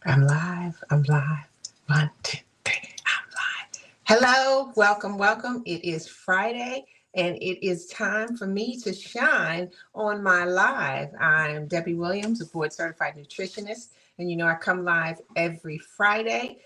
I'm live. I'm live. 1, 2, 3. I'm live. Hello. Welcome. Welcome. It is Friday and it is time for me to shine on my live. I'm Debbie Williams, a board-certified nutritionist. And I come live every Friday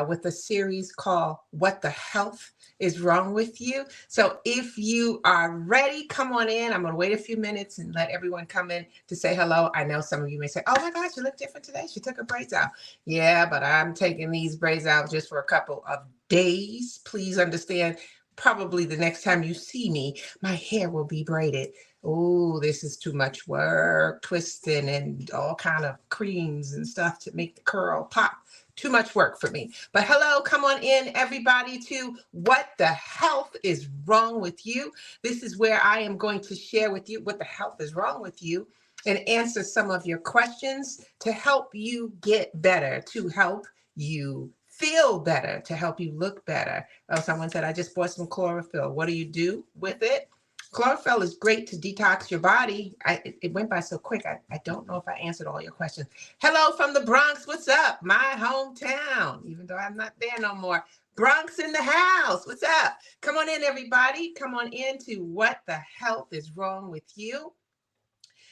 with a series called What the Health is Wrong with You. So if you are ready, come on in. I'm going to wait a few minutes and let everyone come in to say hello. I know some of you may say, oh my gosh, you look different today. She took her braids out. Yeah, but I'm taking these braids out just for a couple of days. Please understand, probably the next time you see me, my hair will be braided. Oh, this is too much work, twisting and all kind of creams and stuff to make the curl pop. Too much work for me. But hello, come on in, everybody, to What the Health is Wrong with You. This is where I am going to share with you what the health is wrong with you and answer some of your questions to help you get better, to help you feel better, to help you look better. Oh, someone said, I just bought some chlorophyll. What do you do with it? Chlorophyll is great to detox your body. It went by so quick. I don't know if I answered all your questions. Hello from the Bronx. What's up? My hometown, even though I'm not there no more. Bronx in the house. What's up? Come on in, everybody. Come on in to What the Health is Wrong with You.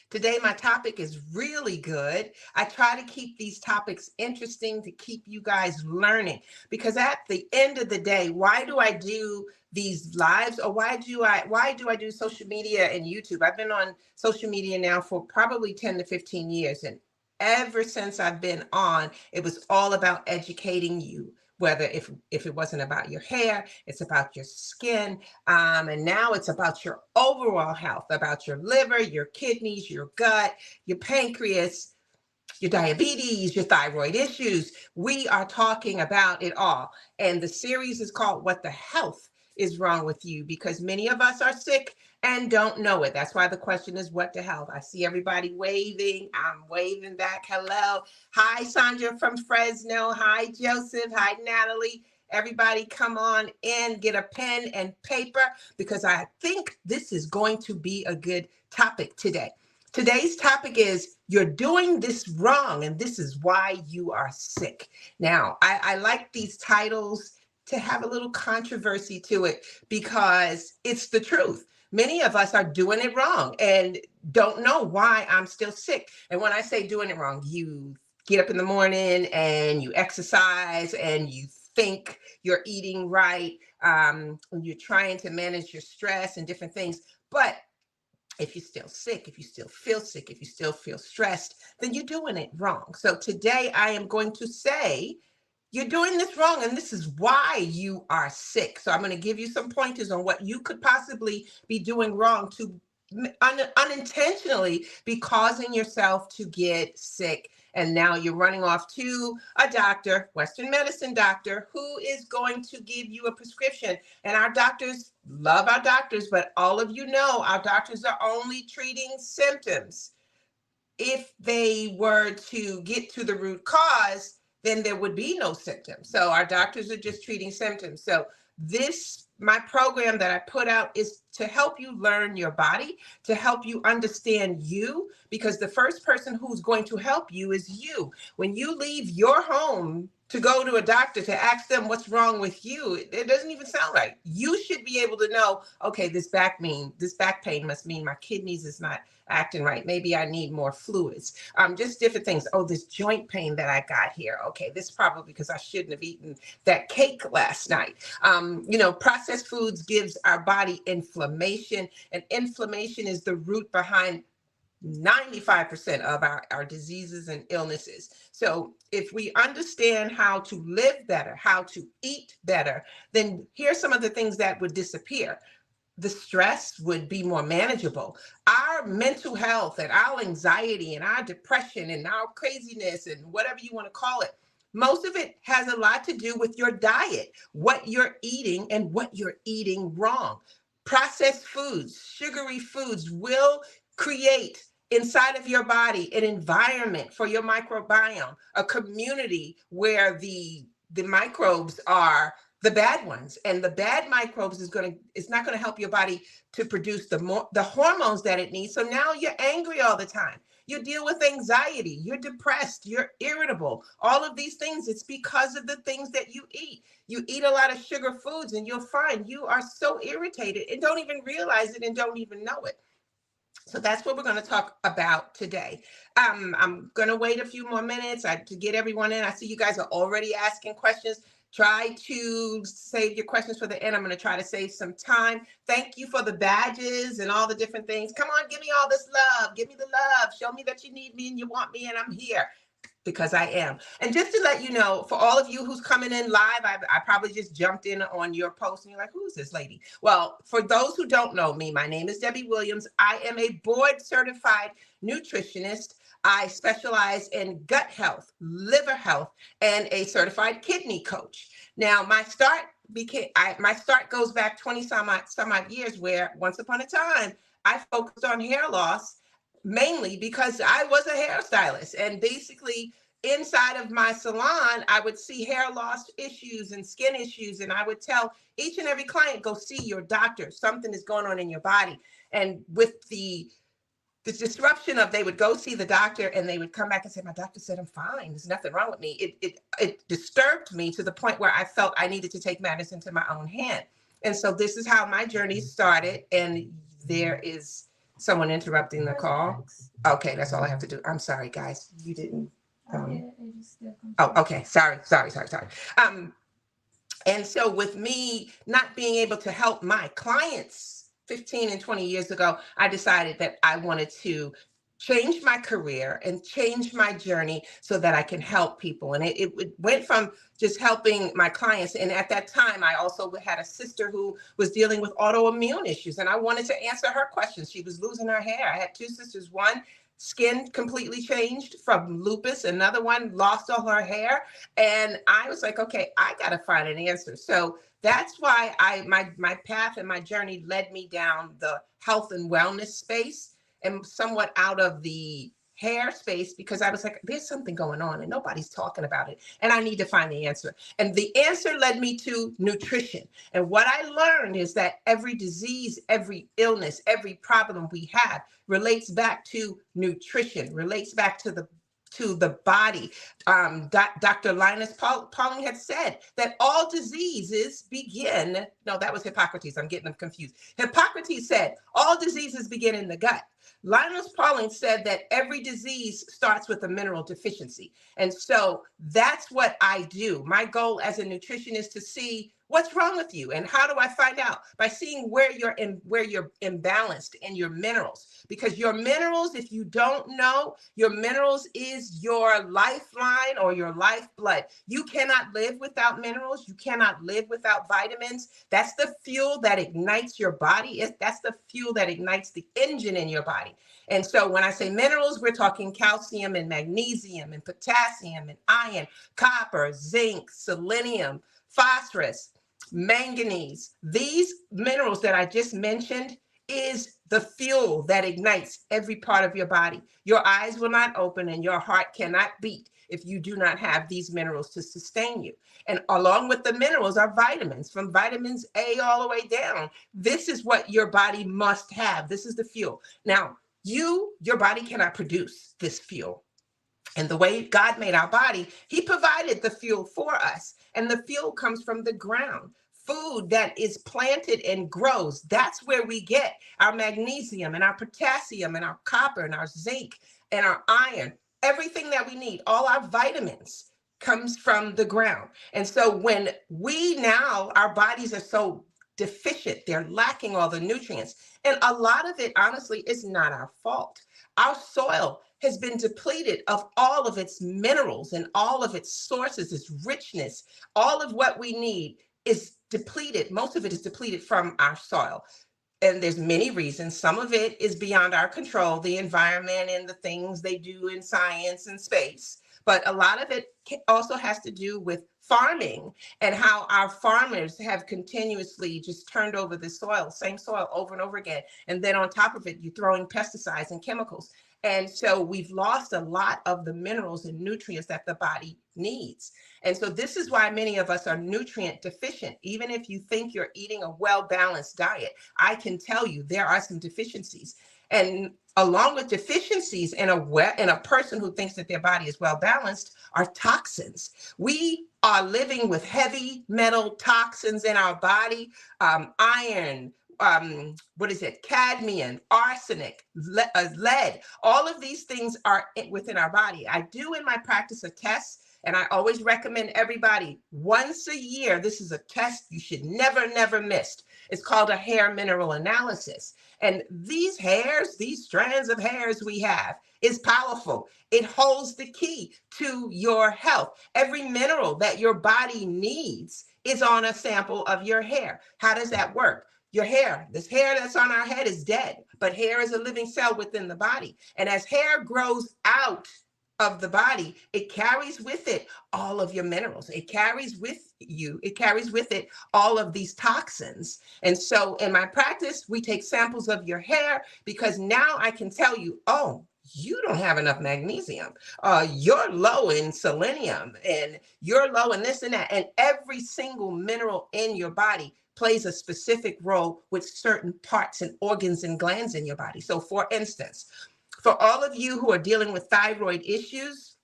Today, my topic is really good. I try to keep these topics interesting to keep you guys learning, because at the end of the day, why do I do these lives, or why do I do social media and YouTube? I've been on social media now for probably 10 to 15 years. And ever since I've been on, it was all about educating you. Whether if it wasn't about your hair, it's about your skin. And now it's about your overall health, about your liver, your kidneys, your gut, your pancreas, your diabetes, your thyroid issues. We are talking about it all. And the series is called What the Health is Wrong with You, because many of us are sick and don't know it. That's why the question is, what the health? I see everybody waving. I'm waving back. Hello. Hi, Sandra from Fresno. Hi, Joseph. Hi, Natalie. Everybody come on in, get a pen and paper, because I think this is going to be a good topic today. Today's topic is, you're doing this wrong, and this is why you are sick. Now, I like these titles to have a little controversy to it, because it's the truth. Many of us are doing it wrong and don't know why I'm still sick. And when I say doing it wrong, you get up in the morning and you exercise and you think you're eating right. You're trying to manage your stress and different things. But if you're still sick, if you still feel sick, if you still feel stressed, then you're doing it wrong. So today I am going to say, you're doing this wrong, and this is why you are sick. So I'm going to give you some pointers on what you could possibly be doing wrong to unintentionally be causing yourself to get sick. And now you're running off to a doctor, Western medicine doctor, who is going to give you a prescription. And our doctors love our doctors, but all of you know our doctors are only treating symptoms. If they were to get to the root cause, then there would be no symptoms. So our doctors are just treating symptoms. So my program that I put out is to help you learn your body, to help you understand you, because the first person who's going to help you is you. When you leave your home to go to a doctor to ask them what's wrong with you, it doesn't even sound right. You should be able to know, okay, this back pain must mean my kidneys is not acting right. Maybe I need more fluids. Just different things. Oh, this joint pain that I got here. Okay, this probably because I shouldn't have eaten that cake last night. Processed foods gives our body inflammation, and inflammation is the root behind 95% of our diseases and illnesses. So if we understand how to live better, how to eat better, then here's some of the things that would disappear. The stress would be more manageable. Our mental health and our anxiety and our depression and our craziness and whatever you want to call it, most of it has a lot to do with your diet, what you're eating and what you're eating wrong. Processed foods, sugary foods will create inside of your body an environment for your microbiome, a community where the microbes are the bad ones, and the bad microbes is not going to help your body to produce the hormones that it needs. So now you're angry all the time. You deal with anxiety. You're depressed. You're irritable. All of these things, it's because of the things that you eat. You eat a lot of sugar foods and you'll find you are so irritated and don't even realize it and don't even know it. So that's what we're going to talk about today. I'm going to wait a few more minutes to get everyone in. I see you guys are already asking questions. Try to save your questions for the end. I'm going to try to save some time. Thank you for the badges and all the different things. Come on, give me all this love. Give me the love. Show me that you need me and you want me and I'm here. Because I am. And just to let you know, for all of you who's coming in live, I probably just jumped in on your post and you're like, who's this lady? Well, for those who don't know me, my name is Debbie Williams. I am a board-certified nutritionist. I specialize in gut health, liver health, and a certified kidney coach. Now, my start goes back 20 some odd years, where once upon a time, I focused on hair loss, mainly because I was a hairstylist, and basically inside of my salon, I would see hair loss issues and skin issues. And I would tell each and every client, go see your doctor. Something is going on in your body. And with the disruption of, they would go see the doctor and they would come back and say, my doctor said I'm fine. There's nothing wrong with me. It disturbed me to the point where I felt I needed to take matters into my own hand. And so this is how my journey started. And there is someone interrupting the call. Okay, that's all I have to do. I'm sorry, guys. You didn't. Oh, okay. Sorry. And so with me not being able to help my clients 15 and 20 years ago, I decided that I wanted to change my career and change my journey so that I can help people. And it went from just helping my clients. And at that time, I also had a sister who was dealing with autoimmune issues, and I wanted to answer her questions. She was losing her hair. I had two sisters. One, skin completely changed from lupus. Another one lost all her hair. And I was like, okay, I got to find an answer. So that's why my path and my journey led me down the health and wellness space and somewhat out of the hair space, because I was like, there's something going on and nobody's talking about it. And I need to find the answer. And the answer led me to nutrition. And what I learned is that every disease, every illness, every problem we have relates back to nutrition, relates back to the body. Dr. Linus Pauling had said that all diseases begin, no, that was Hippocrates. I'm getting them confused. Hippocrates said all diseases begin in the gut. Linus Pauling said that every disease starts with a mineral deficiency. And so that's what I do. My goal as a nutritionist is to see what's wrong with you. And how do I find out? By seeing where you're imbalanced in your minerals. Because your minerals, if you don't know, your minerals is your lifeline or your lifeblood. You cannot live without minerals. You cannot live without vitamins. That's the fuel that ignites your body. That's the fuel that ignites the engine in your body. And so when I say minerals, we're talking calcium and magnesium and potassium and iron, copper, zinc, selenium, phosphorus, manganese. These minerals that I just mentioned is the fuel that ignites every part of your body. Your eyes will not open and your heart cannot beat if you do not have these minerals to sustain you. And along with the minerals are vitamins, from vitamins A all the way down. This is what your body must have. This is the fuel. Now, your body cannot produce this fuel. And the way God made our body, he provided the fuel for us. And the fuel comes from the ground. Food that is planted and grows, that's where we get our magnesium and our potassium and our copper and our zinc and our iron. Everything that we need, all our vitamins, comes from the ground. And so when our bodies are so deficient, they're lacking all the nutrients. And a lot of it, honestly, is not our fault. Our soil has been depleted of all of its minerals and all of its sources, its richness. All of what we need is depleted. Most of it is depleted from our soil. And there's many reasons. Some of it is beyond our control, the environment and the things they do in science and space. But a lot of it also has to do with farming and how our farmers have continuously just turned over the soil, same soil over and over again. And then on top of it, you're throwing pesticides and chemicals. And so we've lost a lot of the minerals and nutrients that the body needs. And so this is why many of us are nutrient deficient. Even if you think you're eating a well-balanced diet, I can tell you there are some deficiencies. And along with deficiencies in a person who thinks that their body is well balanced are toxins. We are living with heavy metal toxins in our body, iron, cadmium, arsenic, lead. All of these things are within our body. I do in my practice a test, and I always recommend everybody once a year. This is a test you should never miss. It's called a hair mineral analysis. And these strands of hairs we have is powerful. It holds the key to your health. Every mineral that your body needs is on a sample of your hair. How does that work? Your hair, this hair that's on our head is dead, but hair is a living cell within the body. And as hair grows out of the body, it carries with it all of your minerals. It carries with it all of these toxins. And so in my practice, we take samples of your hair because now I can tell you, oh, you don't have enough magnesium. You're low in selenium, and you're low in this and that. And every single mineral in your body plays a specific role with certain parts and organs and glands in your body. So for instance, for all of you who are dealing with thyroid issues,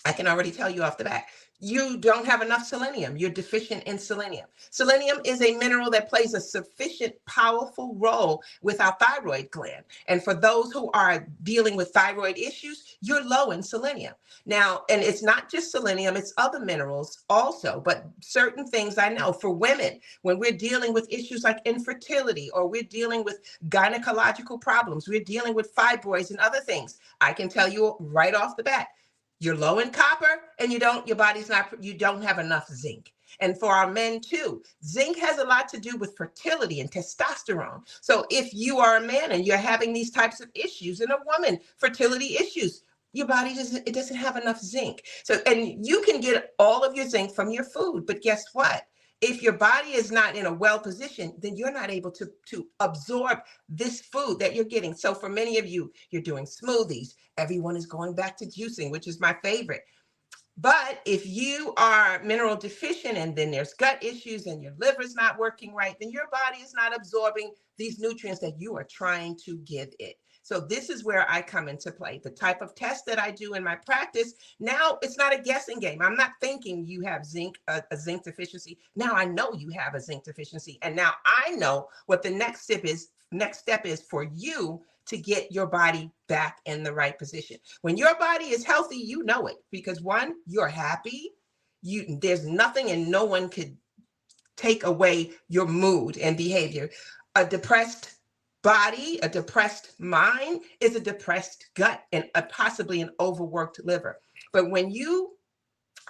I can already tell you off the bat, you don't have enough selenium. You're deficient in selenium. Selenium is a mineral that plays a sufficient, powerful role with our thyroid gland. And for those who are dealing with thyroid issues, you're low in selenium. Now, and it's not just selenium, it's other minerals also, but certain things I know for women, when we're dealing with issues like infertility, or we're dealing with gynecological problems, we're dealing with fibroids and other things, I can tell you right off the bat, you're low in copper, and you don't have enough zinc. And for our men too, zinc has a lot to do with fertility and testosterone. So if you are a man and you're having these types of issues, and a woman, fertility issues, your body doesn't have enough zinc. So, and you can get all of your zinc from your food, but guess what? If your body is not in a well position, then you're not able to absorb this food that you're getting. So for many of you, you're doing smoothies. Everyone is going back to juicing, which is my favorite. But if you are mineral deficient, and then there's gut issues and your liver's not working right, then your body is not absorbing these nutrients that you are trying to give it. So this is where I come into play. The type of test that I do in my practice, now it's not a guessing game. I'm not thinking you have a zinc deficiency. Now I know you have a zinc deficiency. And now I know what the next step is for you to get your body back in the right position. When your body is healthy, you know it, because one, you're happy. There's nothing and no one could take away your mood and behavior. A depressed body, a depressed mind is a depressed gut and possibly an overworked liver. But when you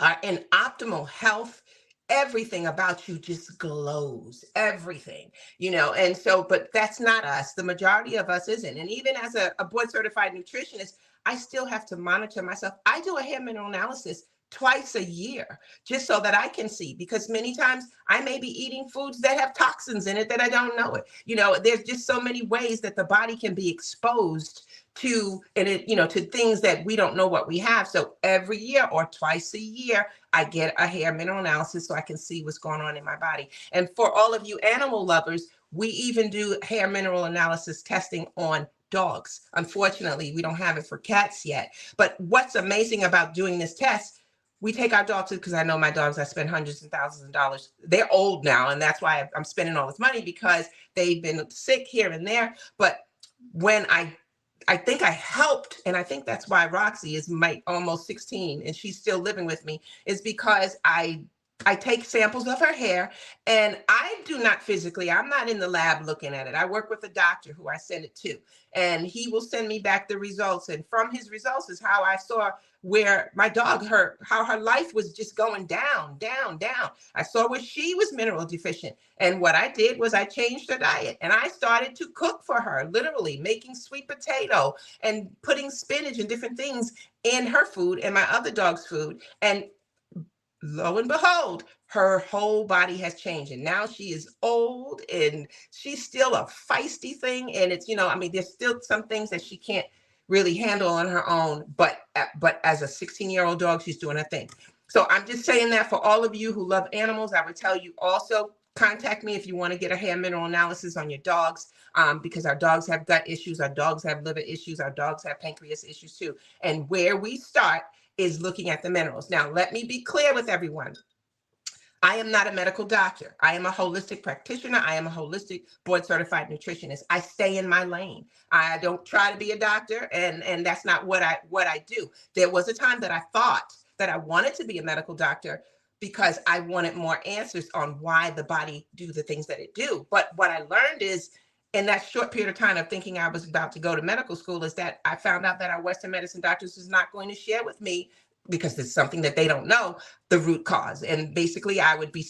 are in optimal health, everything about you just glows, everything, and so, but that's not us. The majority of us isn't. And even as a board-certified nutritionist, I still have to monitor myself. I do a hair mineral analysis twice a year, just so that I can see, because many times I may be eating foods that have toxins in it that I don't know it. There's just so many ways that the body can be exposed to, to things that we don't know what we have. So every year or twice a year, I get a hair mineral analysis so I can see what's going on in my body. And for all of you animal lovers, we even do hair mineral analysis testing on dogs. Unfortunately, we don't have it for cats yet. But what's amazing about doing this test, we take our dogs, because I know my dogs, I spend hundreds and thousands of dollars. They're old now, and that's why I'm spending all this money, because they've been sick here and there. But when I think I helped, and I think that's why Roxy is almost 16 and she's still living with me, is because I take samples of her hair, and I do not physically, I'm not in the lab looking at it. I work with a doctor who I send it to, and he will send me back the results. And from his results is how I saw where my dog, how her life was just going down, down, down. I saw where she was mineral deficient. And what I did was I changed her diet, and I started to cook for her, literally making sweet potato and putting spinach and different things in her food and my other dog's food. And lo and behold, her whole body has changed. And now she is old, and she's still a feisty thing. And it's, there's still some things that she can't really handle on her own. But as a 16-year-old dog, she's doing her thing. So I'm just saying that for all of you who love animals, I would tell you also, contact me if you want to get a hair mineral analysis on your dogs, because our dogs have gut issues, our dogs have liver issues, our dogs have pancreas issues too. And where we start is looking at the minerals. Now, let me be clear with everyone. I am not a medical doctor. I am a holistic practitioner. I am a holistic board-certified nutritionist. I stay in my lane. I don't try to be a doctor, and that's not what I do. There was a time that I thought that I wanted to be a medical doctor because I wanted more answers on why the body do the things that it do. But what I learned is, in that short period of time of thinking I was about to go to medical school, is that I found out that our Western medicine doctors is not going to share with me, because it's something that they don't know, the root cause. And basically I would be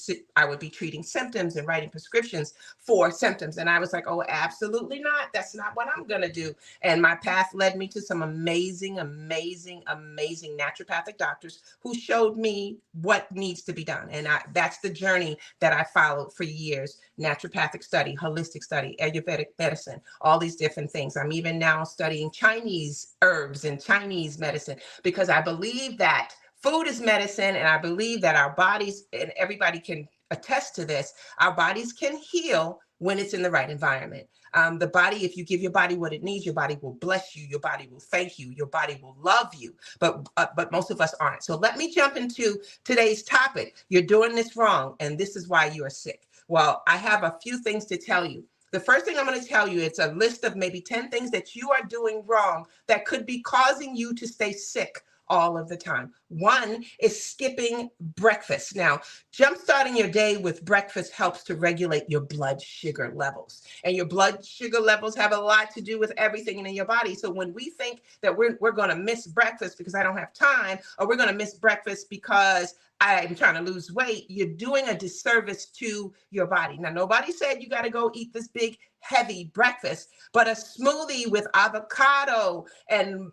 treating symptoms and writing prescriptions for symptoms. And I was like, oh, absolutely not. That's not what I'm going to do. And my path led me to some amazing, amazing, amazing naturopathic doctors who showed me what needs to be done. And that's the journey that I followed for years. Naturopathic study, holistic study, Ayurvedic medicine, all these different things. I'm even now studying Chinese herbs and Chinese medicine, because I believe that food is medicine, and I believe that our bodies, and everybody can attest to this, our bodies can heal when it's in the right environment. The body, if you give your body what it needs, your body will bless you, your body will thank you, your body will love you, but most of us aren't. So let me jump into today's topic. You're doing this wrong, and this is why you are sick. Well, I have a few things to tell you. The first thing I'm going to tell you, it's a list of maybe 10 things that you are doing wrong that could be causing you to stay sick all of the time. One is skipping breakfast. Now, jumpstarting your day with breakfast helps to regulate your blood sugar levels. And your blood sugar levels have a lot to do with everything in your body. So when we think that we're going to miss breakfast because I don't have time, or we're going to miss breakfast because I'm trying to lose weight, you're doing a disservice to your body. Now, nobody said you got to go eat this big, heavy breakfast, but a smoothie with avocado and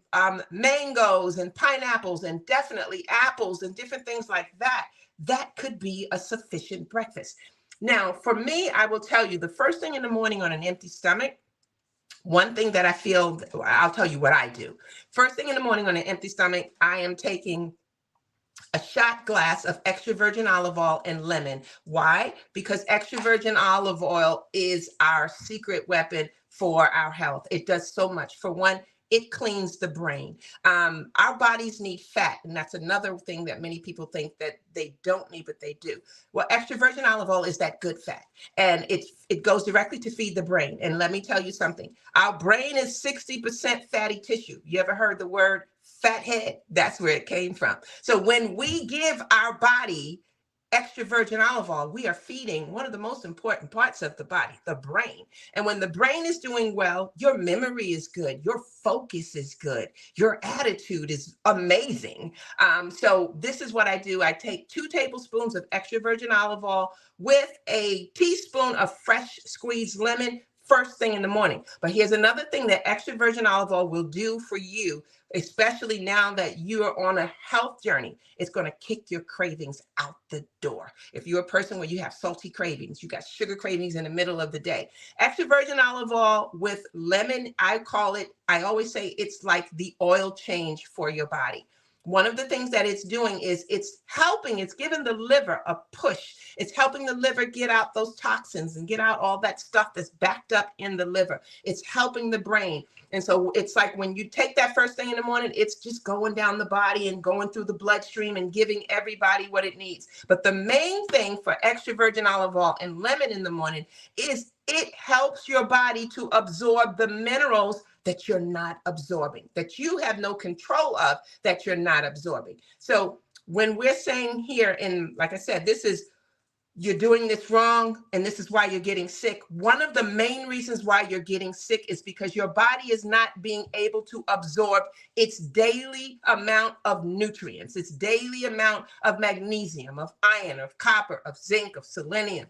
mangoes and pineapples and definitely apples and different things like that, that could be a sufficient breakfast. Now, for me, I will tell you, the first thing in the morning on an empty stomach, one thing that I feel, I'll tell you what I do. First thing in the morning on an empty stomach, I am taking a shot glass of extra virgin olive oil and lemon. Why? Because extra virgin olive oil is our secret weapon for our health. It does so much. For one, it cleans the brain. Our bodies need fat, and that's another thing that many people think that they don't need, but they do. Well, extra virgin olive oil is that good fat, and it goes directly to feed the brain. And let me tell you something. Our brain is 60% fatty tissue. You ever heard the word fat head? That's where it came from. So when we give our body extra virgin olive oil, we are feeding one of the most important parts of the body, the brain. And when the brain is doing well, your memory is good, your focus is good, your attitude is amazing. So this is what I do. I take 2 tablespoons of extra virgin olive oil with a teaspoon of fresh squeezed lemon first thing in the morning. But here's another thing that extra virgin olive oil will do for you, especially now that you're on a health journey. It's going to kick your cravings out the door. If you're a person where you have salty cravings, you got sugar cravings in the middle of the day, extra virgin olive oil with lemon, I always say it's like the oil change for your body. One of the things that it's doing is it's giving the liver a push. It's helping the liver get out those toxins and get out all that stuff that's backed up in the liver. It's helping the brain. And so it's like when you take that first thing in the morning, it's just going down the body and going through the bloodstream and giving everybody what it needs. But the main thing for extra virgin olive oil and lemon in the morning is it helps your body to absorb the minerals that you're not absorbing, that you have no control of, that you're not absorbing. So when we're saying here, and like I said, you're doing this wrong, and this is why you're getting sick. One of the main reasons why you're getting sick is because your body is not being able to absorb its daily amount of nutrients, its daily amount of magnesium, of iron, of copper, of zinc, of selenium.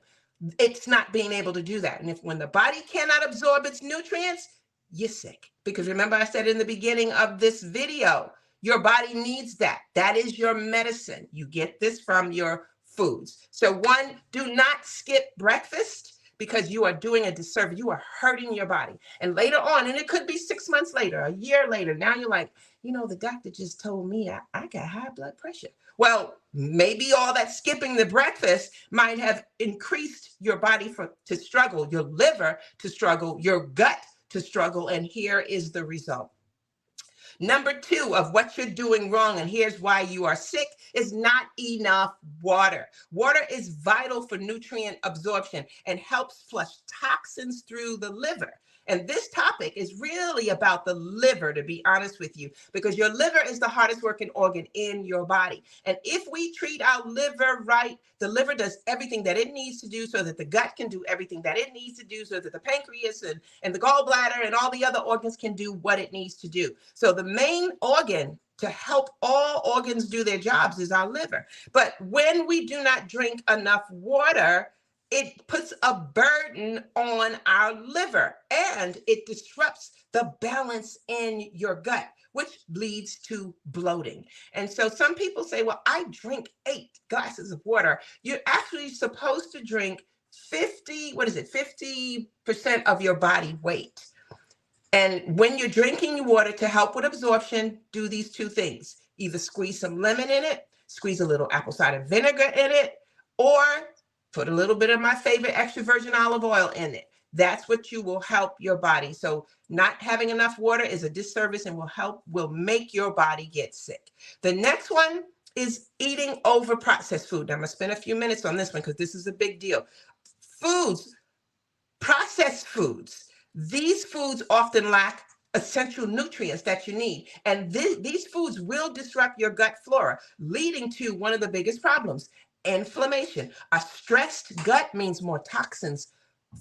It's not being able to do that. And when the body cannot absorb its nutrients, you're sick. Because remember, I said in the beginning of this video, your body needs that. That is your medicine. You get this from your foods. So one, do not skip breakfast, because you are doing a disservice. You are hurting your body. And later on, and it could be 6 months later, a year later, now you're like, the doctor just told me I got high blood pressure. Well, maybe all that skipping the breakfast might have increased your body to struggle, your liver to struggle, your gut to struggle. And here is the result. Number two of what you're doing wrong, and here's why you are sick, is not enough water. Water is vital for nutrient absorption and helps flush toxins through the liver. And this topic is really about the liver, to be honest with you, because your liver is the hardest working organ in your body. And if we treat our liver right, the liver does everything that it needs to do so that the gut can do everything that it needs to do so that the pancreas and the gallbladder and all the other organs can do what it needs to do. So the main organ to help all organs do their jobs is our liver. But when we do not drink enough water, it puts a burden on our liver and it disrupts the balance in your gut, which leads to bloating. And so some people say, well, I drink 8 glasses of water. You're actually supposed to drink 50% of your body weight. And when you're drinking water to help with absorption, do these 2 things. Either squeeze some lemon in it, squeeze a little apple cider vinegar in it, or put a little bit of my favorite extra virgin olive oil in it. That's what you will help your body. So not having enough water is a disservice and will make your body get sick. The next one is eating over processed food. Now, I'm going to spend a few minutes on this one because this is a big deal. Processed foods. These foods often lack essential nutrients that you need. And these foods will disrupt your gut flora, leading to one of the biggest problems, inflammation. A stressed gut means more toxins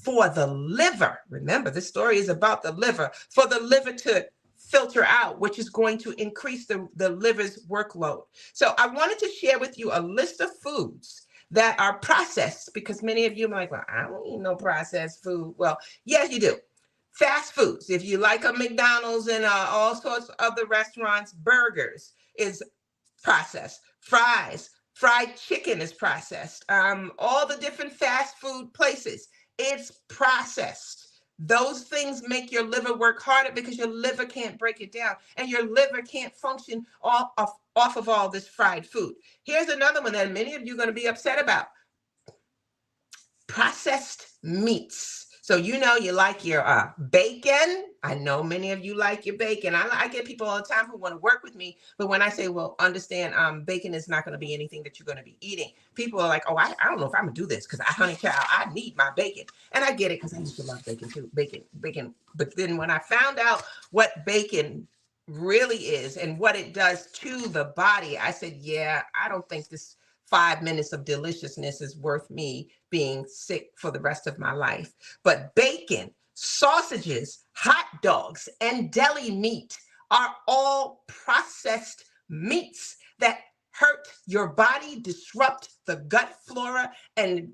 for the liver. Remember, this story is about the liver, for the liver to filter out, which is going to increase the liver's workload. So I wanted to share with you a list of foods that are processed, because many of you are like, well, I don't eat no processed food. Well, yes, you do. Fast foods, if you like a McDonald's and all sorts of other restaurants, burgers is processed. Fried chicken is processed. All the different fast food places, it's processed. Those things make your liver work harder because your liver can't break it down and your liver can't function off of all this fried food. Here's another one that many of you are going to be upset about. Processed meats. So you like your bacon. I know many of you like your bacon. I get people all the time who want to work with me, but when I say, well, understand, bacon is not going to be anything that you're going to be eating. People are like, oh, I don't know if I'm going to do this because I need my bacon. And I get it because I used to love bacon too, bacon. But then when I found out what bacon really is and what it does to the body, I said, yeah, I don't think this 5 minutes of deliciousness is worth me being sick for the rest of my life. But bacon, sausages, hot dogs, and deli meat are all processed meats that hurt your body, disrupt the gut flora, and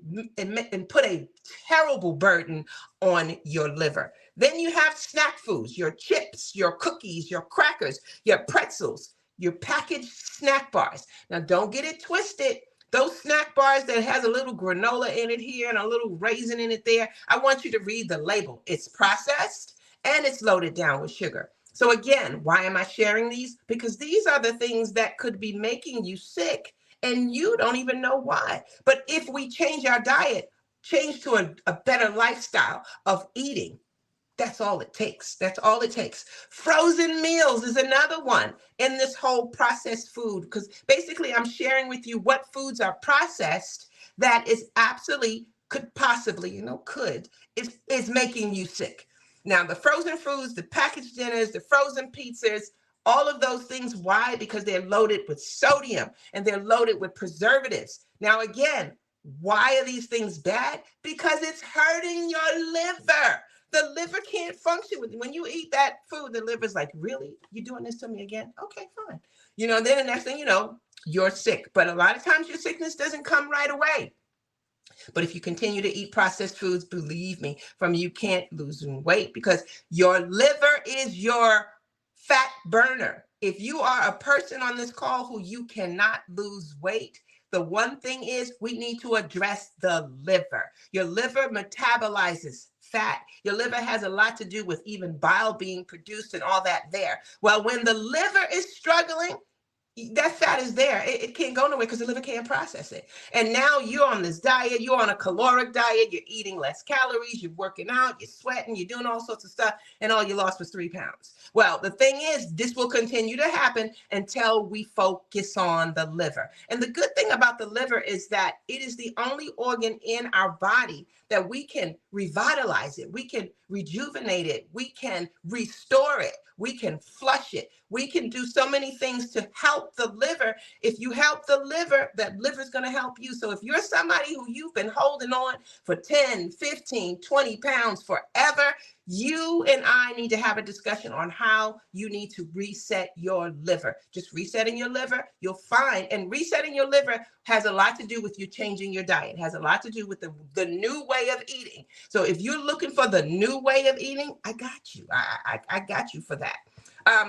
put a terrible burden on your liver. Then you have snack foods, your chips, your cookies, your crackers, your pretzels, your packaged snack bars. Now, don't get it twisted. Those snack bars that has a little granola in it here and a little raisin in it there, I want you to read the label. It's processed and it's loaded down with sugar. So again, why am I sharing these? Because these are the things that could be making you sick and you don't even know why. But if we change our diet, change to a better lifestyle of eating, that's all it takes. That's all it takes. Frozen meals is another one in this whole processed food, because basically I'm sharing with you what foods are processed that is absolutely is making you sick. Now, the frozen foods, the packaged dinners, the frozen pizzas, all of those things. Why? Because they're loaded with sodium and they're loaded with preservatives. Now, again, why are these things bad? Because it's hurting your liver. The liver can't function when you eat that food. The liver's like, really? You doing this to me again? Okay, fine. Then the next thing you know, you're sick. But a lot of times your sickness doesn't come right away. But if you continue to eat processed foods, believe me, you can't lose weight because your liver is your fat burner. If you are a person on this call who you cannot lose weight, the one thing is we need to address the liver. Your liver metabolizes fat. Your liver has a lot to do with even bile being produced and all that there. Well, when the liver is struggling, that fat is there. It can't go nowhere because the liver can't process it. And now you're on this diet, you're on a caloric diet, you're eating less calories, you're working out, you're sweating, you're doing all sorts of stuff, and all you lost was 3 pounds. Well, the thing is, this will continue to happen until we focus on the liver. And the good thing about the liver is that it is the only organ in our body that we can revitalize it, we can rejuvenate it, we can restore it, we can flush it, we can do so many things to help the liver. If you help the liver, that liver is going to help you. So if you're somebody who you've been holding on for 10, 15, 20 pounds forever, you and I need to have a discussion on how you need to reset your liver. Just resetting your liver, you'll find, and resetting your liver has a lot to do with you changing your diet, has a lot to do with the new way of eating. So if you're looking for the new way of eating, I got you. I got you for that.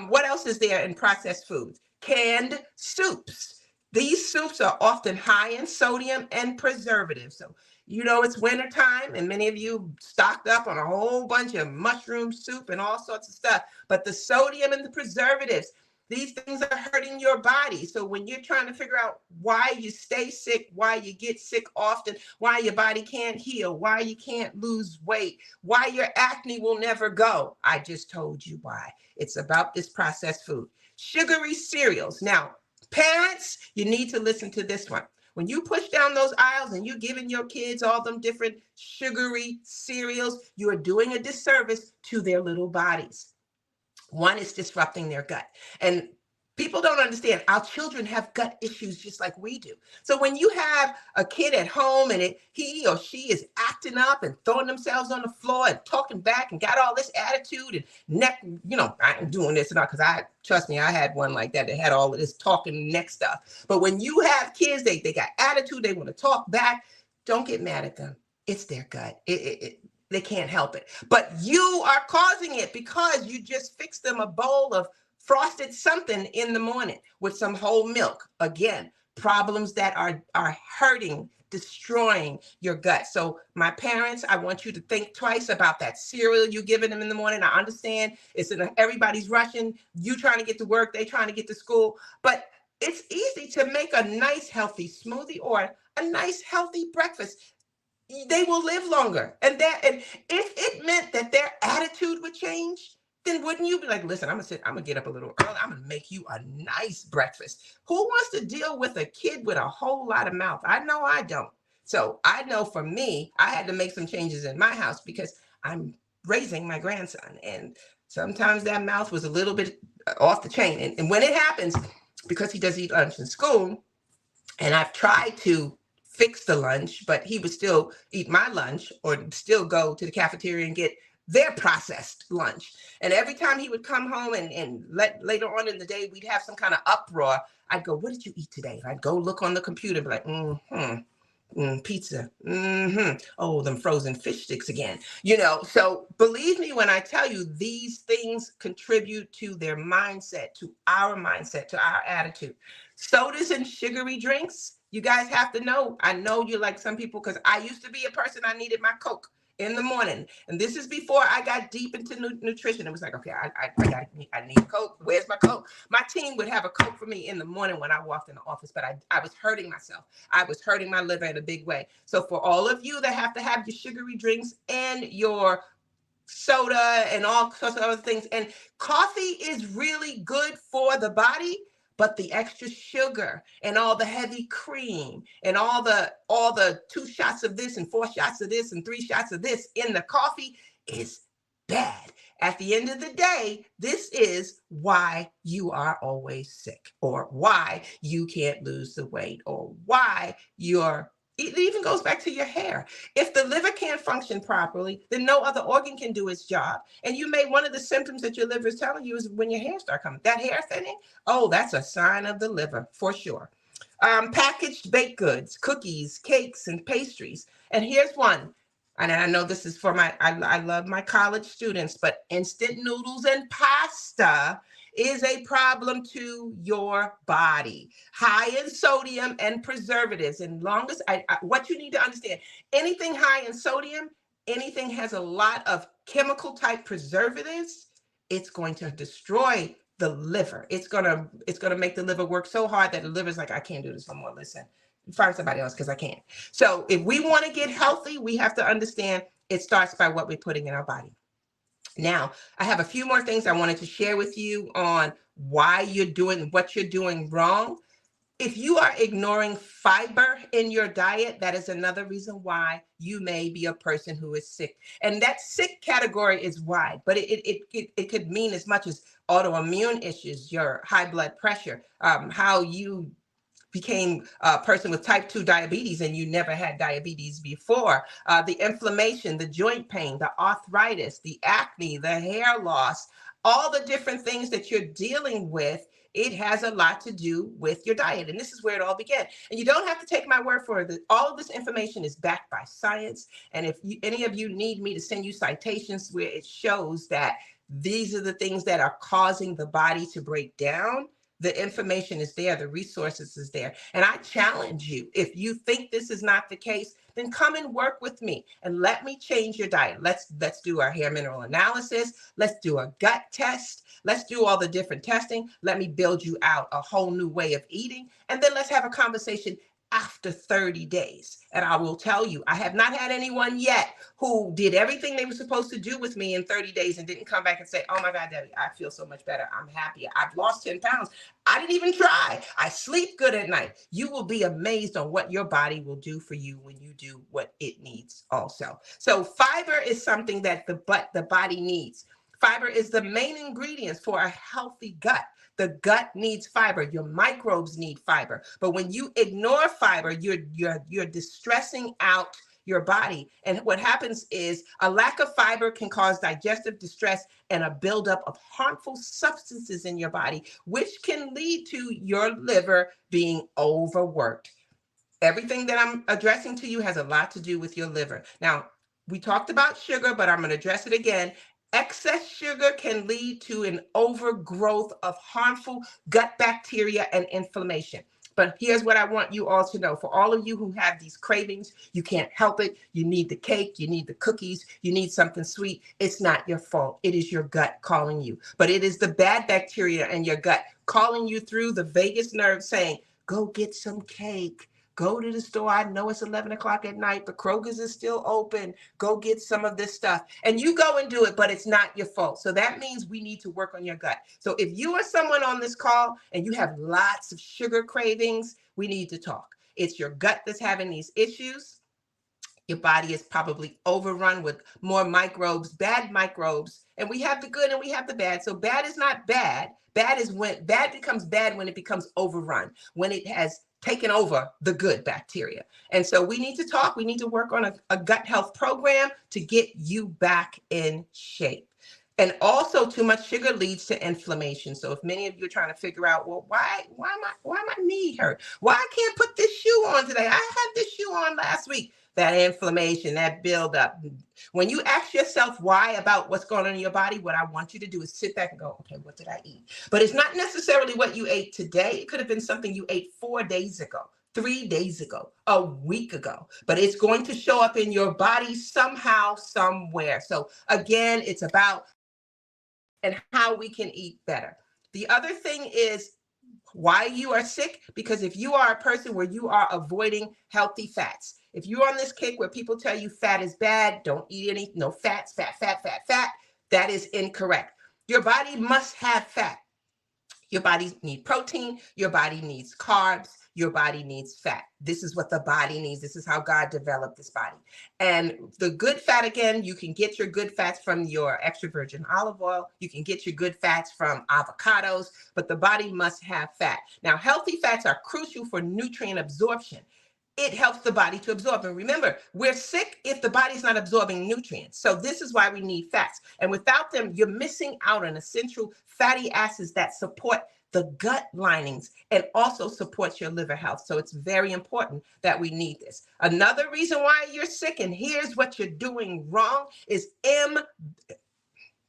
What else is there in processed foods? Canned soups. These soups are often high in sodium and preservatives. So, you know, it's wintertime and many of you stocked up on a whole bunch of mushroom soup and all sorts of stuff. But the sodium and the preservatives, these things are hurting your body. So when you're trying to figure out why you stay sick, why you get sick often, why your body can't heal, why you can't lose weight, why your acne will never go, I just told you why. It's about this processed food. Sugary cereals. Now, parents, you need to listen to this one. When you push down those aisles and you're giving your kids all them different sugary cereals, you are doing a disservice to their little bodies. One is disrupting their gut. And people don't understand, our children have gut issues just like we do. So when you have a kid at home and he or she is acting up and throwing themselves on the floor and talking back and got all this attitude and neck, you know, I ain't doing this and all, because trust me, I had one like that had all of this talking neck stuff. But when you have kids, they got attitude, they want to talk back, don't get mad at them. It's their gut. They can't help it. But you are causing it because you just fixed them a bowl of frosted something in the morning with some whole milk. Again, problems that are hurting, destroying your gut. So my parents, I want you to think twice about that cereal you're giving them in the morning. I understand everybody's rushing. You trying to get to work, they trying to get to school. But it's easy to make a nice healthy smoothie or a nice healthy breakfast. They will live longer. And if it meant that their attitude would change, then wouldn't you be like, listen, I'm gonna get up a little early. I'm gonna make you a nice breakfast. Who wants to deal with a kid with a whole lot of mouth? I know I don't. So I know for me, I had to make some changes in my house because I'm raising my grandson. And sometimes that mouth was a little bit off the chain. And when it happens, because he does eat lunch in school, and I've tried to fix the lunch, but he would still eat my lunch or still go to the cafeteria and get their processed lunch. And every time he would come home and later on in the day, we'd have some kind of uproar. I'd go, what did you eat today? I'd go look on the computer and be like, pizza. Oh, them frozen fish sticks again. You know, so believe me when I tell you, these things contribute to their mindset, to our attitude. Sodas and sugary drinks, you guys have to know. I know you like some people, because I used to be a person, I needed my Coke in the morning. And this is before I got deep into nutrition. It was like, okay, I need Coke. Where's my Coke? My team would have a Coke for me in the morning when I walked in the office, but I was hurting myself. I was hurting my liver in a big way. So for all of you that have to have your sugary drinks and your soda and all sorts of other things, and coffee is really good for the body, but the extra sugar and all the heavy cream and all the 2 shots of this and 4 shots of this and 3 shots of this in the coffee is bad. At the end of the day, this is why you are always sick, or why you can't lose the weight, or why it even goes back to your hair. If the liver can't function properly, then no other organ can do its job. And one of the symptoms that your liver is telling you is when your hair starts coming. That hair thinning, oh, that's a sign of the liver for sure. Packaged baked goods, cookies, cakes, and pastries. And here's one. And I know this is for I love my college students, but instant noodles and pasta is a problem to your body. High in sodium and preservatives. And longest, what you need to understand, anything high in sodium, anything has a lot of chemical type preservatives, it's going to destroy the liver. It's gonna make the liver work so hard that the liver's like, I can't do this no more. Listen, find somebody else because I can't. So if we want to get healthy, we have to understand it starts by what we're putting in our body. Now, I have a few more things I wanted to share with you on why you're doing what you're doing wrong. If you are ignoring fiber in your diet, that is another reason why you may be a person who is sick. And that sick category is wide, but it could mean as much as autoimmune issues, your high blood pressure, how you became a person with type 2 diabetes and you never had diabetes before, the inflammation, the joint pain, the arthritis, the acne, the hair loss, all the different things that you're dealing with. It has a lot to do with your diet. And this is where it all began. And you don't have to take my word for it. All of this information is backed by science. And if any of you need me to send you citations where it shows that these are the things that are causing the body to break down, the information is there, the resources is there. And I challenge you, if you think this is not the case, then come and work with me and let me change your diet. Let's do our hair mineral analysis. Let's do a gut test. Let's do all the different testing. Let me build you out a whole new way of eating. And then let's have a conversation after 30 days. And I will tell you, I have not had anyone yet who did everything they were supposed to do with me in 30 days and didn't come back and say, oh my God, Debbie, I feel so much better. I'm happy. I've lost 10 pounds. I didn't even try. I sleep good at night. You will be amazed on what your body will do for you when you do what it needs also. So fiber is something that the body needs. Fiber is the main ingredient for a healthy gut. The gut needs fiber. Your microbes need fiber. But when you ignore fiber, you're distressing out your body. And what happens is a lack of fiber can cause digestive distress and a buildup of harmful substances in your body, which can lead to your liver being overworked. Everything that I'm addressing to you has a lot to do with your liver. Now, we talked about sugar, but I'm going to address it again. Excess sugar can lead to an overgrowth of harmful gut bacteria and inflammation. But here's what I want you all to know. For all of you who have these cravings, you can't help it. You need the cake, you need the cookies, you need something sweet. It's not your fault. It is your gut calling you. But it is the bad bacteria in your gut calling you through the vagus nerve saying, go get some cake. Go to the store. I know it's 11 o'clock at night, but Kroger's is still open. Go get some of this stuff. And you go and do it, but it's not your fault. So that means we need to work on your gut. So if you are someone on this call and you have lots of sugar cravings, we need to talk. It's your gut that's having these issues. Your body is probably overrun with more microbes, bad microbes, and we have the good and we have the bad. So bad is not bad. Bad becomes bad when it becomes overrun, when it has taken over the good bacteria. And so we need to talk. We need to work on a gut health program to get you back in shape. And also too much sugar leads to inflammation. So if many of you are trying to figure out, well, why my knee hurt? Why I can't put this shoe on today? I had this shoe on last week. That inflammation, that buildup. When you ask yourself why about what's going on in your body, what I want you to do is sit back and go, okay, what did I eat? But it's not necessarily what you ate today. It could have been something you ate 4 days ago, 3 days ago, a week ago, but it's going to show up in your body somehow, somewhere. So again, it's about and how we can eat better. The other thing is why you are sick, because if you are a person where you are avoiding healthy fats, if you're on this kick where people tell you fat is bad, don't eat any, no fats, fat, that is incorrect. Your body must have fat. Your body needs protein, your body needs carbs, your body needs fat. This is what the body needs. This is how God developed this body. And the good fat, again, you can get your good fats from your extra virgin olive oil. You can get your good fats from avocados, but the body must have fat. Now, healthy fats are crucial for nutrient absorption. It helps the body to absorb. And remember, we're sick if the body's not absorbing nutrients. So this is why we need fats. And without them, you're missing out on essential fatty acids that support the gut linings and also supports your liver health. So it's very important that we need this. Another reason why you're sick, and here's what you're doing wrong, is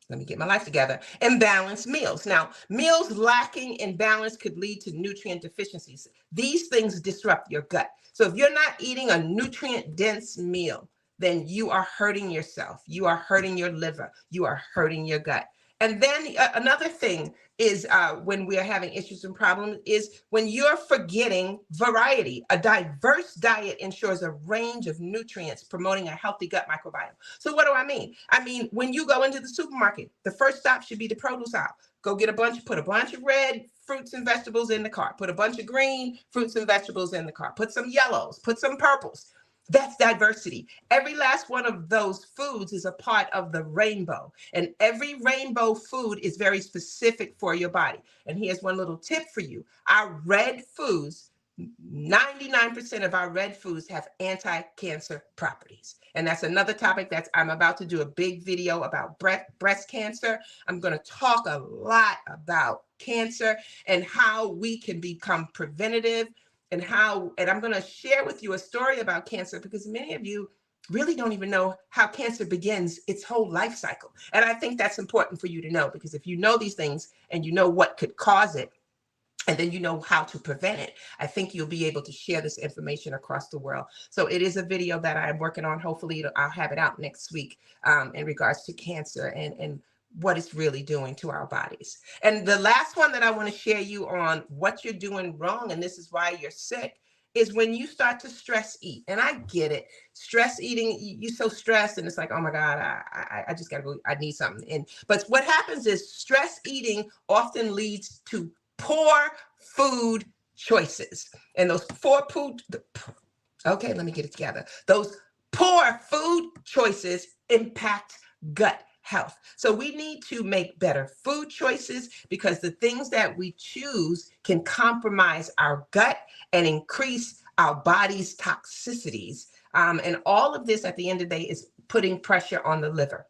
let me get my life together, imbalanced meals. Now, meals lacking in balance could lead to nutrient deficiencies. These things disrupt your gut. So if you're not eating a nutrient-dense meal, then you are hurting yourself. You are hurting your liver. You are hurting your gut. And then another thing is when we are having issues and problems is when you're forgetting variety. A diverse diet ensures a range of nutrients promoting a healthy gut microbiome. So what do I mean? I mean, when you go into the supermarket, the first stop should be the produce aisle. Go get put a bunch of red fruits and vegetables in the cart. Put a bunch of green fruits and vegetables in the cart. Put some yellows, put some purples. That's diversity. Every last one of those foods is a part of the rainbow. And every rainbow food is very specific for your body. And here's one little tip for you. Our red foods, 99% of our red foods have anti-cancer properties. And that's another topic I'm about to do a big video about breast cancer. I'm going to talk a lot about cancer and how we can become preventative and I'm going to share with you a story about cancer because many of you really don't even know how cancer begins its whole life cycle. And I think that's important for you to know, because if you know these things and you know what could cause it, and then you know how to prevent it, I think you'll be able to share this information across the world. So it is a video that I'm working on. Hopefully I'll have it out next week in regards to cancer and what it's really doing to our bodies. And the last one that I want to share you on what you're doing wrong, and this is why you're sick, is when you start to stress eat. And I get it. Stress eating, you're so stressed and it's like, oh my God, I just gotta go, I need something. But what happens is stress eating often leads to poor food choices. And those okay, let me get it together. Those poor food choices impact gut health. So we need to make better food choices because the things that we choose can compromise our gut and increase our body's toxicities. And all of this at the end of the day is putting pressure on the liver.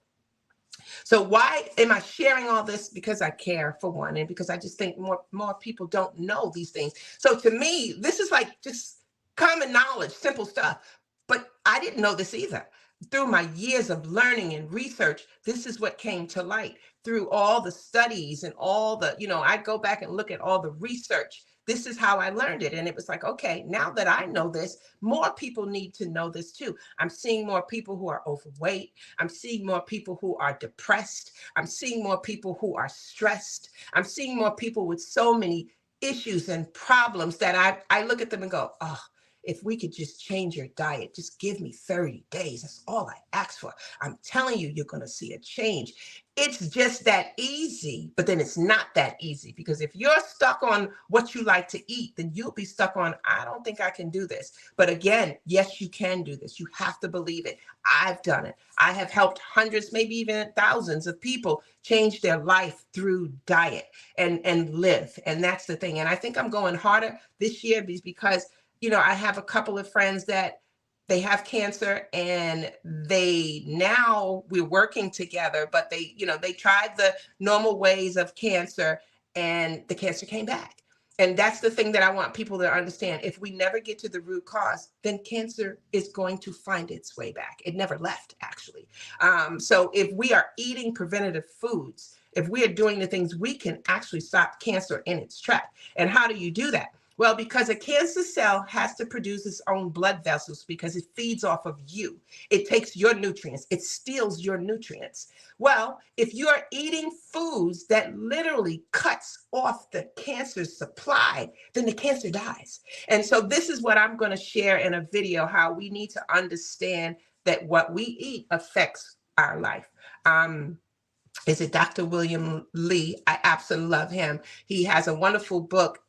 So why am I sharing all this? Because I care, for one, and because I just think more people don't know these things. So to me, this is like just common knowledge, simple stuff. But I didn't know this either. Through my years of learning and research, this is what came to light. Through all the studies and all the, I go back and look at all the research. This is how I learned it. And it was like, okay, now that I know this, more people need to know this too. I'm seeing more people who are overweight. I'm seeing more people who are depressed. I'm seeing more people who are stressed. I'm seeing more people with so many issues and problems that I look at them and go, oh, if we could just change your diet, just give me 30 days. That's all I ask for. I'm telling you, you're going to see a change. It's just that easy, but then it's not that easy, because if you're stuck on what you like to eat, then you'll be stuck on, I don't think I can do this. But again, yes, you can do this. You have to believe it. I've done it. I have helped hundreds, maybe even thousands of people change their life through diet and live. And that's the thing. And I think I'm going harder this year because I have a couple of friends that they have cancer and we're working together, but they tried the normal ways of cancer and the cancer came back. And that's the thing that I want people to understand. If we never get to the root cause, then cancer is going to find its way back. It never left, actually. So if we are eating preventative foods, if we are doing the things, we can actually stop cancer in its track. And how do you do that? Well, because a cancer cell has to produce its own blood vessels because it feeds off of you. It takes your nutrients. It steals your nutrients. Well, if you are eating foods that literally cuts off the cancer's supply, then the cancer dies. And so this is what I'm going to share in a video, how we need to understand that what we eat affects our life. Is it Dr. William Lee? I absolutely love him. He has a wonderful book,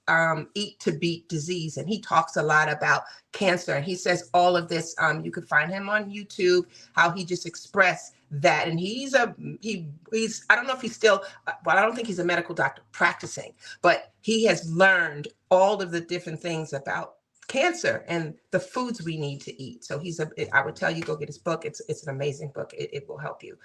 Eat to Beat Disease, and he talks a lot about cancer. And he says all of this. You can find him on YouTube, how he just expressed that. And he's I don't know if he's still, but I don't think he's a medical doctor practicing, but he has learned all of the different things about cancer and the foods we need to eat. So I would tell you, go get his book. It's an amazing book. It will help you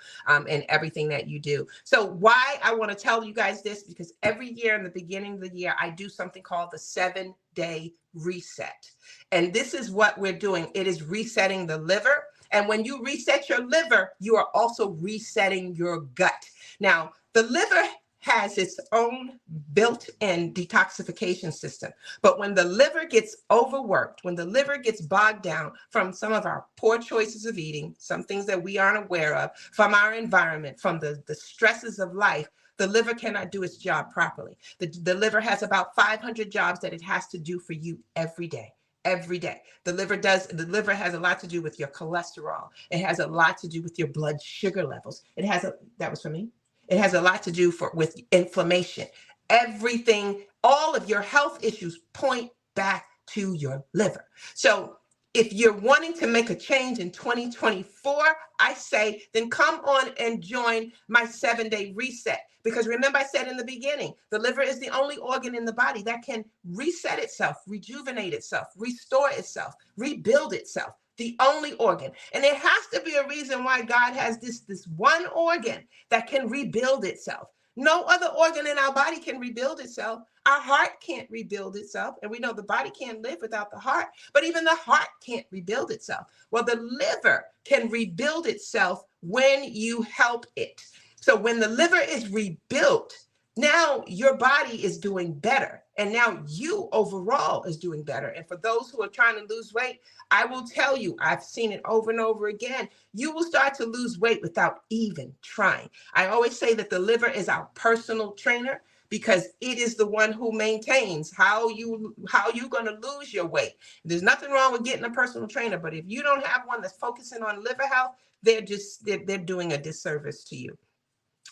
in everything that you do. So why I want to tell you guys this, because every year in the beginning of the year, I do something called the 7-day reset. And this is what we're doing. It is resetting the liver. And when you reset your liver, you are also resetting your gut. Now, the liver has its own built-in detoxification system. But when the liver gets overworked, when the liver gets bogged down from some of our poor choices of eating, some things that we aren't aware of, from our environment, from the stresses of life, the liver cannot do its job properly. The liver has about 500 jobs that it has to do for you every day. Every day. The liver has a lot to do with your cholesterol. It has a lot to do with your blood sugar levels. That was for me. It has a lot to do with inflammation. Everything, all of your health issues point back to your liver. So if you're wanting to make a change in 2024, I say, then come on and join my 7-day reset. Because remember, I said in the beginning, the liver is the only organ in the body that can reset itself, rejuvenate itself, restore itself, rebuild itself. The only organ. And there has to be a reason why God has this one organ that can rebuild itself. No other organ in our body can rebuild itself. Our heart can't rebuild itself. And we know the body can't live without the heart, but even the heart can't rebuild itself. Well, the liver can rebuild itself when you help it. So when the liver is rebuilt, now your body is doing better. And now you overall is doing better. And for those who are trying to lose weight, I will tell you, I've seen it over and over again. You will start to lose weight without even trying. I always say that the liver is our personal trainer because it is the one who maintains how you're going to lose your weight. There's nothing wrong with getting a personal trainer, but if you don't have one that's focusing on liver health, they're doing a disservice to you.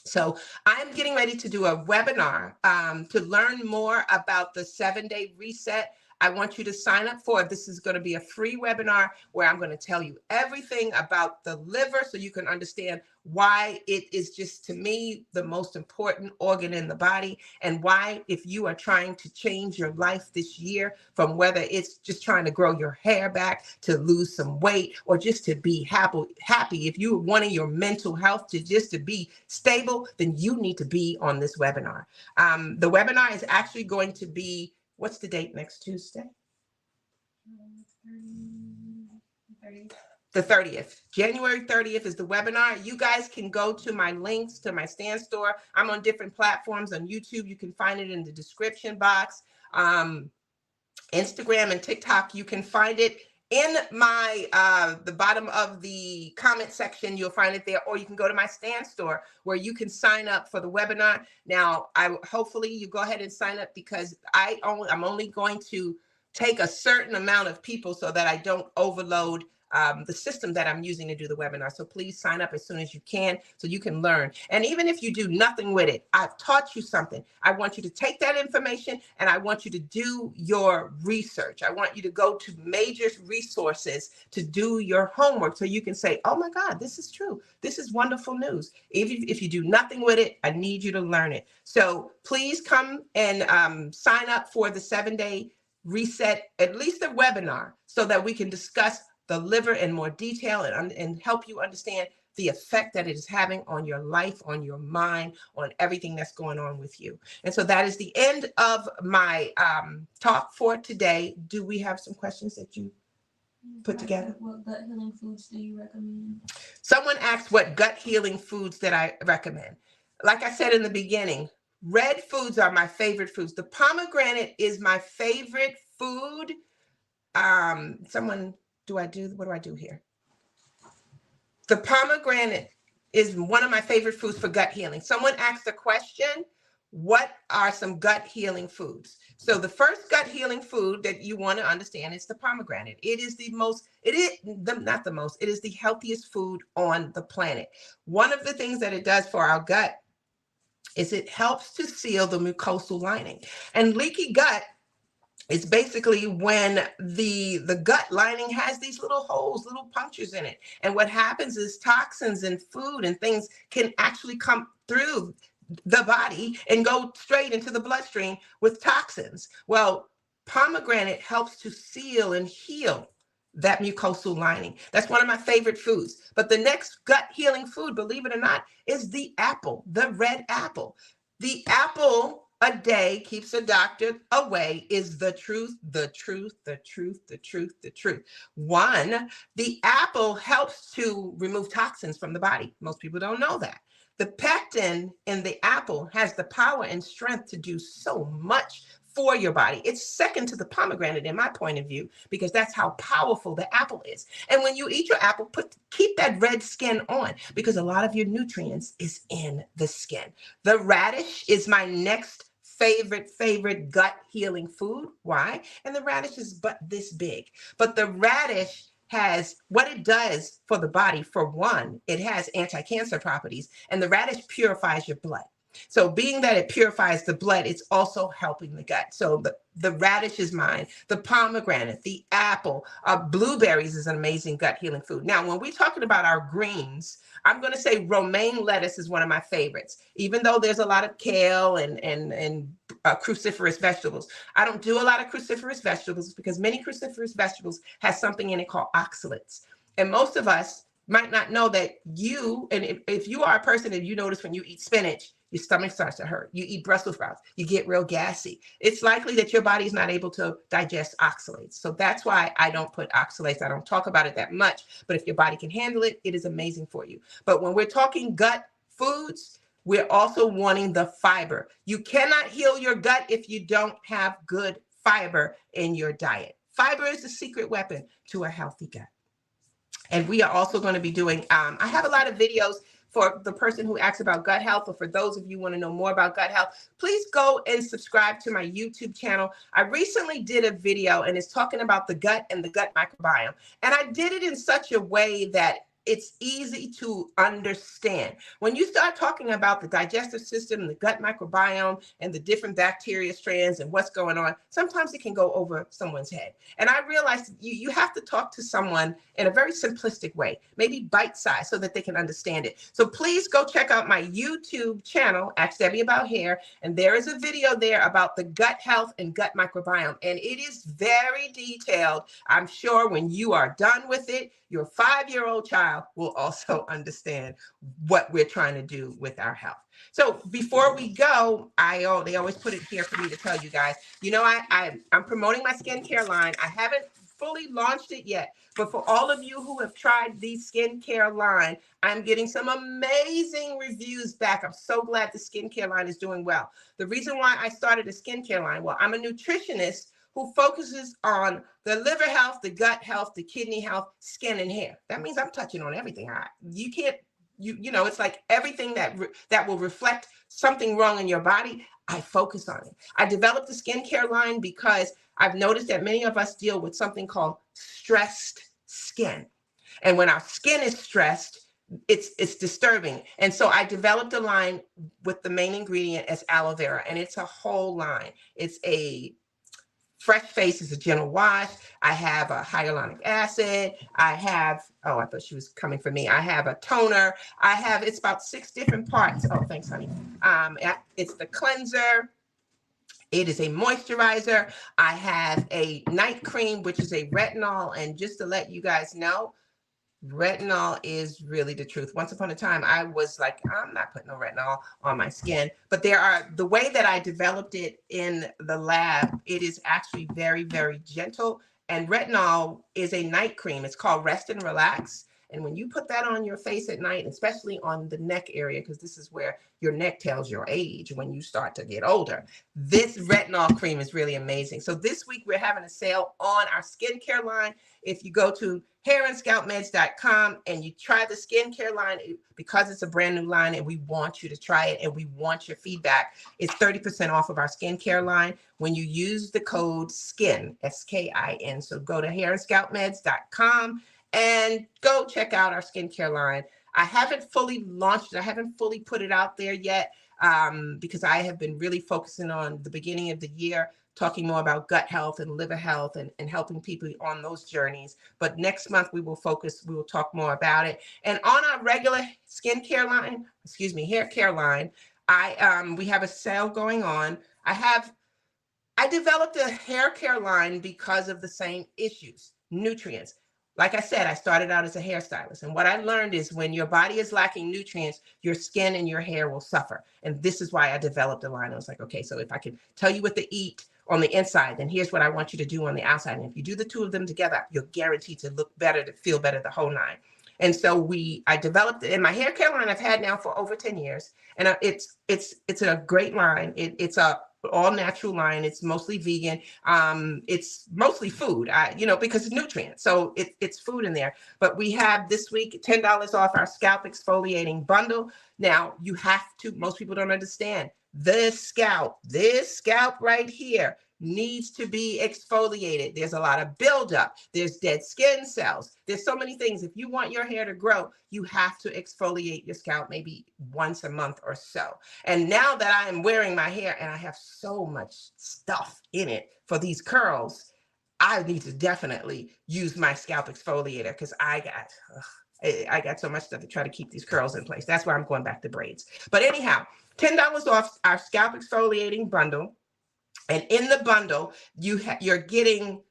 So I'm getting ready to do a webinar to learn more about the 7-day reset. I want you to sign up for it. This is going to be a free webinar where I'm going to tell you everything about the liver so you can understand why it is just, to me, the most important organ in the body, and why, if you are trying to change your life this year, from whether it's just trying to grow your hair back, to lose some weight, or just to be happy, if you wanting your mental health to be stable, then you need to be on this webinar. The webinar is actually going to be, what's the date next Tuesday? The 30th. January 30th is the webinar. You guys can go to my links to my Stand Store. I'm on different platforms on YouTube. You can find it in the description box. Instagram and TikTok, you can find it in my the bottom of the comment section. You'll find it there, or you can go to my Stand Store where you can sign up for the webinar. Now, hopefully you go ahead and sign up, because I'm only going to take a certain amount of people so that I don't overload the system that I'm using to do the webinar. So please sign up as soon as you can so you can learn. And even if you do nothing with it, I've taught you something. I want you to take that information and I want you to do your research. I want you to go to major resources to do your homework so you can say, oh my God, this is true. This is wonderful news. If you do nothing with it, I need you to learn it. So please come and sign up for the 7-day reset, at least a webinar, so that we can discuss the liver in more detail and help you understand the effect that it is having on your life, on your mind, on everything that's going on with you. And so that is the end of my talk for today. Do we have some questions that you put together? What gut healing foods do you recommend? Someone asked what gut healing foods that I recommend. Like I said in the beginning, red foods are my favorite foods. The pomegranate is my favorite food. What do I do here? The pomegranate is one of my favorite foods for gut healing. Someone asked the question, what are some gut healing foods? So the first gut healing food that you want to understand is the pomegranate. It is it is the healthiest food on the planet. One of the things that it does for our gut is it helps to seal the mucosal lining. And leaky gut is basically when the gut lining has these little holes, little punctures in it. And what happens is toxins and food and things can actually come through the body and go straight into the bloodstream with toxins. Well, pomegranate helps to seal and heal that mucosal lining. That's one of my favorite foods. But the next gut healing food, believe it or not, is the apple, the red apple. The apple a day keeps a doctor away is the truth, the truth, the truth, the truth, the truth. One, the apple helps to remove toxins from the body. Most people don't know that. The pectin in the apple has the power and strength to do so much for your body. It's second to the pomegranate in my point of view, because that's how powerful the apple is. And when you eat your apple, keep that red skin on, because a lot of your nutrients is in the skin. The radish is my next favorite gut healing food. Why? And the radish is but this big. But the radish has what it does for the body. For one, it has anti-cancer properties, and the radish purifies your blood. So being that it purifies the blood, it's also helping the gut. So the radish is mine, the pomegranate, the apple, blueberries is an amazing gut healing food. Now, when we're talking about our greens, I'm going to say romaine lettuce is one of my favorites, even though there's a lot of kale and cruciferous vegetables. I don't do a lot of cruciferous vegetables because many cruciferous vegetables have something in it called oxalates. And most of us might not know that if you are a person and you notice when you eat spinach, your stomach starts to hurt. You eat Brussels sprouts, you get real gassy. It's likely that your body's not able to digest oxalates. So that's why I don't put oxalates. I don't talk about it that much, but if your body can handle it, it is amazing for you. But when we're talking gut foods, we're also wanting the fiber. You cannot heal your gut if you don't have good fiber in your diet. Fiber is the secret weapon to a healthy gut. And we are also going to be doing, I have a lot of videos for the person who asks about gut health, or for those of you who want to know more about gut health, please go and subscribe to my YouTube channel. I recently did a video and it's talking about the gut and the gut microbiome. And I did it in such a way that it's easy to understand. When you start talking about the digestive system, the gut microbiome, and the different bacteria strands and what's going on, sometimes it can go over someone's head. And I realized you have to talk to someone in a very simplistic way, maybe bite-sized, so that they can understand it. So please go check out my YouTube channel, Ask Debbie About Hair, and there is a video there about the gut health and gut microbiome. And it is very detailed. I'm sure when you are done with it, your 5-year-old child will also understand what we're trying to do with our health. So before we go, they always put it here for me to tell you guys, I'm promoting my skincare line. I haven't fully launched it yet, but for all of you who have tried the skincare line, I'm getting some amazing reviews back. I'm so glad the skincare line is doing well. The reason why I started a skincare line, well, I'm a nutritionist who focuses on the liver health, the gut health, the kidney health, skin and hair. That means I'm touching on everything. It's like everything that will reflect something wrong in your body, I focus on it. I developed the skincare line because I've noticed that many of us deal with something called stressed skin. And when our skin is stressed, it's disturbing. And so I developed a line with the main ingredient as aloe vera, and it's a whole line. It's a fresh face, is a gentle wash. I have a hyaluronic acid. I have, I thought she was coming for me. I have a toner. It's about 6 different parts. Oh, thanks, honey. It's the cleanser. It is a moisturizer. I have a night cream, which is a retinol. And just to let you guys know, retinol is really the truth. Once upon a time, I was like, I'm not putting no retinol on my skin. But the way that I developed it in the lab, it is actually very, very gentle. And retinol is a night cream. It's called Rest and Relax. And when you put that on your face at night, especially on the neck area, because this is where your neck tells your age when you start to get older, this retinol cream is really amazing. So this week we're having a sale on our skincare line. If you go to hairandscalpmeds.com and you try the skincare line, because it's a brand new line and we want you to try it and we want your feedback, it's 30% off of our skincare line when you use the code SKIN, SKIN. So go to hairandscalpmeds.com and go check out our skincare line. I haven't fully launched it. I haven't fully put it out there yet because I have been really focusing on the beginning of the year, talking more about gut health and liver health and helping people on those journeys. But next month we will talk more about it. And on our regular skincare line, hair care line, we have a sale going on. I developed a hair care line because of the same issues, nutrients. Like I said, I started out as a hairstylist. And what I learned is when your body is lacking nutrients, your skin and your hair will suffer. And this is why I developed a line. I was like, okay, so if I can tell you what to eat on the inside, then here's what I want you to do on the outside. And if you do the two of them together, you're guaranteed to look better, to feel better, the whole nine. And so I developed it in my hair care line I've had now for over 10 years. And it's a great line. It's a all natural line. It's mostly vegan. It's mostly food, because it's nutrients. So it's food in there. But we have this week $10 off our scalp exfoliating bundle. Now you have to, most people don't understand, this scalp right here needs to be exfoliated. There's a lot of buildup. There's dead skin cells. There's so many things. If you want your hair to grow, you have to exfoliate your scalp maybe once a month or so. And now that I am wearing my hair and I have so much stuff in it for these curls, I need to definitely use my scalp exfoliator because I got so much stuff to try to keep these curls in place. That's why I'm going back to braids. But anyhow, $10 off our scalp exfoliating bundle. And in the bundle, you're getting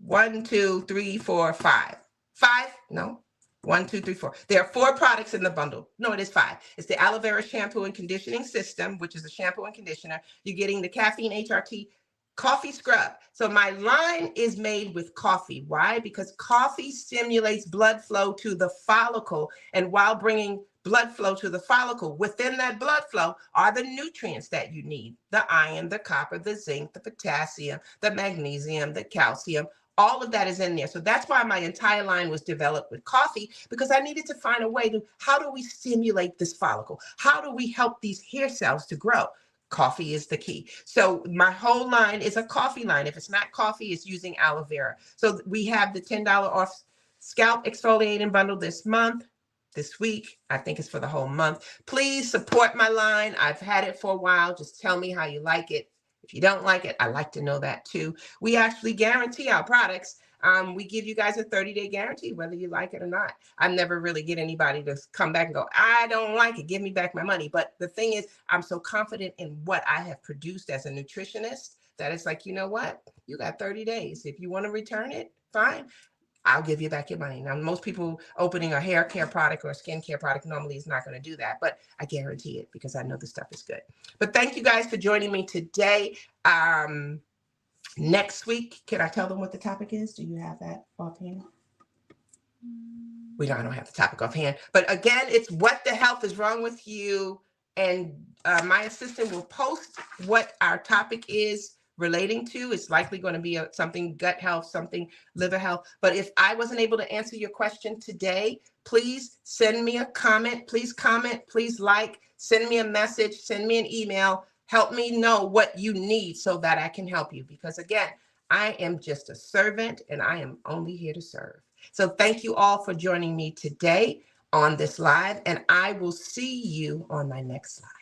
1, 2, 3, 4, 5. 5? No. 1, 2, 3, 4. There are 4 products in the bundle. No, it is 5. It's the aloe vera shampoo and conditioning system, which is a shampoo and conditioner. You're getting the caffeine HRT coffee scrub. So my line is made with coffee. Why? Because coffee stimulates blood flow to the follicle. And while bringing blood flow to the follicle, within that blood flow are the nutrients that you need: the iron, the copper, the zinc, the potassium, the magnesium, the calcium. All of that is in there. So that's why my entire line was developed with coffee, because I needed to find a way to, how do we stimulate this follicle? How do we help these hair cells to grow? Coffee is the key. So my whole line is a coffee line. If it's not coffee, it's using aloe vera. So we have the $10 off scalp exfoliating bundle this week. I think it's for the whole month. Please support my line. I've had it for a while. Just tell me how you like it. If you don't like it, I like to know that too. We actually guarantee our products. We give you guys a 30-day guarantee, whether you like it or not. I never really get anybody to come back and go, I don't like it, give me back my money. But the thing is, I'm so confident in what I have produced as a nutritionist that it's like, you know what? You got 30 days. If you want to return it, fine. I'll give you back your money. Now, most people opening a hair care product or a skincare product normally is not going to do that, but I guarantee it because I know the stuff is good. But thank you guys for joining me today. Next week, can I tell them what the topic is? Do you have that offhand? I don't have the topic offhand. But again, it's what the health is wrong with you. And my assistant will post what our topic is relating to. It's likely going to be something gut health, something liver health. But if I wasn't able to answer your question today, please send me a comment. Please comment. Please like. Send me a message. Send me an email. Help me know what you need so that I can help you. Because again, I am just a servant and I am only here to serve. So thank you all for joining me today on this live, and I will see you on my next live.